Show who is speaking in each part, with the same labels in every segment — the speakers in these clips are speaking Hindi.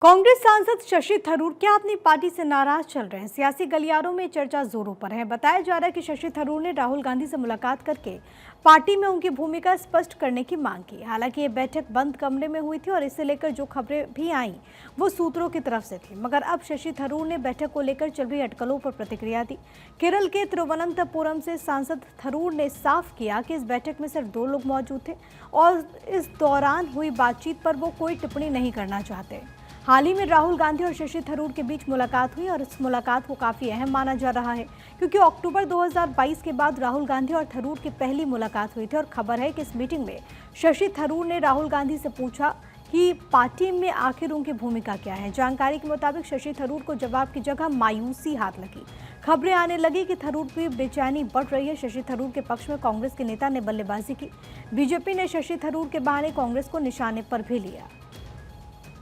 Speaker 1: कांग्रेस सांसद शशि थरूर क्या अपनी पार्टी से नाराज चल रहे हैं? सियासी गलियारों में चर्चा जोरों पर है। बताया जा रहा है कि शशि थरूर ने राहुल गांधी से मुलाकात करके पार्टी में उनकी भूमिका स्पष्ट करने की मांग की। हालांकि ये बैठक बंद कमरे में हुई थी और इसे लेकर जो खबरें भी आईं वो सूत्रों की तरफ से थी, मगर अब शशि थरूर ने बैठक को लेकर चल रही अटकलों पर प्रतिक्रिया दी। केरल के तिरुवनंतपुरम से सांसद थरूर ने साफ किया कि इस बैठक में सिर्फ 2 लोग मौजूद थे और इस दौरान हुई बातचीत पर वो कोई टिप्पणी नहीं करना चाहते। हाल ही में राहुल गांधी और शशि थरूर के बीच मुलाकात हुई और इस मुलाकात को काफी अहम माना जा रहा है, क्योंकि अक्टूबर 2022 के बाद राहुल गांधी और थरूर की पहली मुलाकात हुई थी और खबर है कि इस मीटिंग में शशि थरूर ने राहुल गांधी से पूछा कि पार्टी में आखिर उनकी भूमिका क्या है। जानकारी के मुताबिक शशि थरूर को जवाब की जगह मायूसी हाथ लगी। खबरें आने लगी कि थरूर की बेचैनी बढ़ रही है। शशि थरूर के पक्ष में कांग्रेस के नेता ने बल्लेबाजी की। बीजेपी ने शशि थरूर के बहाने कांग्रेस को निशाने पर भी लिया।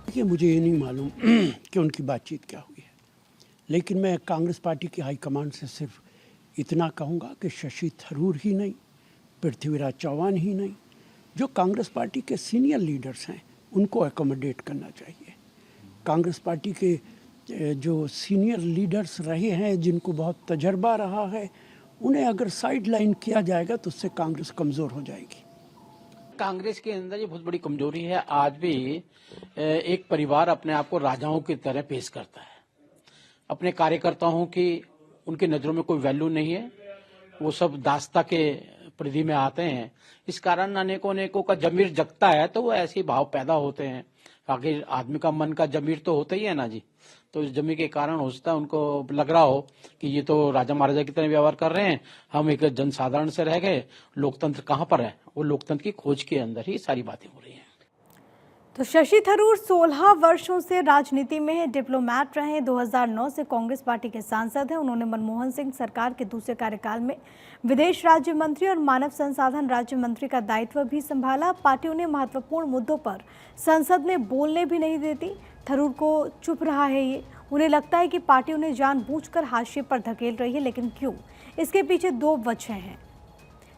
Speaker 2: देखिए, मुझे ये नहीं मालूम कि उनकी बातचीत क्या हुई है, लेकिन मैं कांग्रेस पार्टी की हाईकमान से सिर्फ इतना कहूँगा कि शशि थरूर ही नहीं, पृथ्वीराज चौहान ही नहीं, जो कांग्रेस पार्टी के सीनियर लीडर्स हैं उनको एकोमोडेट करना चाहिए। कांग्रेस पार्टी के जो सीनियर लीडर्स रहे हैं, जिनको बहुत तजर्बा रहा है, उन्हें अगर साइड लाइन किया जाएगा तो उससे कांग्रेस कमज़ोर हो जाएगी।
Speaker 3: कांग्रेस के अंदर ये बहुत बड़ी कमजोरी है। आज भी एक परिवार अपने आप को राजाओं की तरह पेश करता है। अपने कार्यकर्ताओं की उनकी नजरों में कोई वैल्यू नहीं है। वो सब दास्ता के परिधि में आते हैं। इस कारण अनेकों का जमीर जगता है, तो वो ऐसे भाव पैदा होते हैं। आखिर आदमी का मन का जमीर तो होता ही है ना जी। तो इस जमीर के कारण हो सकता है उनको लग रहा हो कि ये तो राजा महाराजा की तरह व्यवहार कर रहे हैं, हम एक जनसाधारण से रह गए, लोकतंत्र कहाँ पर है। वो लोकतंत्र की खोज के अंदर ही सारी बातें हो रही हैं।
Speaker 1: तो शशि थरूर 16 वर्षों से राजनीति में है, डिप्लोमैट रहे हैं। 2009 से कांग्रेस पार्टी के सांसद हैं। उन्होंने मनमोहन सिंह सरकार के दूसरे कार्यकाल में विदेश राज्य मंत्री और मानव संसाधन राज्य मंत्री का दायित्व भी संभाला। पार्टी उन्हें महत्वपूर्ण मुद्दों पर संसद में बोलने भी नहीं देती। थरूर को चुप रहा है ये। उन्हें लगता है कि पार्टी उन्हें जानबूझकर हाशिए पर धकेल रही है, लेकिन क्यों? इसके पीछे 2 वजह हैं।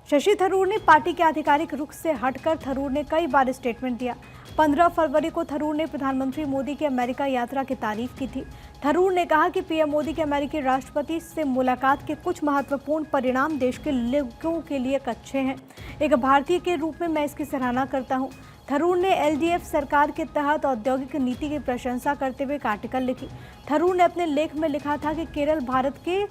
Speaker 1: शशि थरूर ने पार्टी के आधिकारिक रुख से हटकर थरूर ने कई बार स्टेटमेंट दिया। 15 फरवरी को थरूर ने प्रधानमंत्री मोदी की अमेरिका यात्रा की तारीफ की थी। थरूर ने कहा कि पीएम मोदी के अमेरिकी राष्ट्रपति से मुलाकात के कुछ महत्वपूर्ण परिणाम देश के लोगों के लिए अच्छे हैं। एक भारतीय के रूप में मैं इसकी सराहना करता हूं। थरूर ने एलडीएफ सरकार के तहत औद्योगिक नीति की प्रशंसा करते हुए एक आर्टिकल लिखी। थरूर ने अपने लेख में लिखा था कि केरल भारत के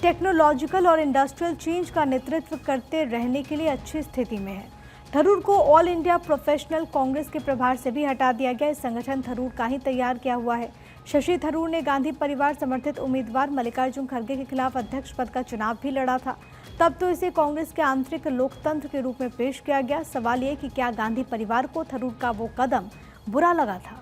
Speaker 1: टेक्नोलॉजिकल और इंडस्ट्रियल चेंज का नेतृत्व करते रहने के लिए अच्छी स्थिति में है। थरूर को ऑल इंडिया प्रोफेशनल कांग्रेस के प्रभार से भी हटा दिया गया। इस संगठन थरूर का ही तैयार किया हुआ है। शशि थरूर ने गांधी परिवार समर्थित उम्मीदवार मल्लिकार्जुन खड़गे के खिलाफ अध्यक्ष पद का चुनाव भी लड़ा था। तब तो इसे कांग्रेस के आंतरिक लोकतंत्र के रूप में पेश किया गया। सवाल ये कि क्या गांधी परिवार को थरूर का वो कदम बुरा लगा था?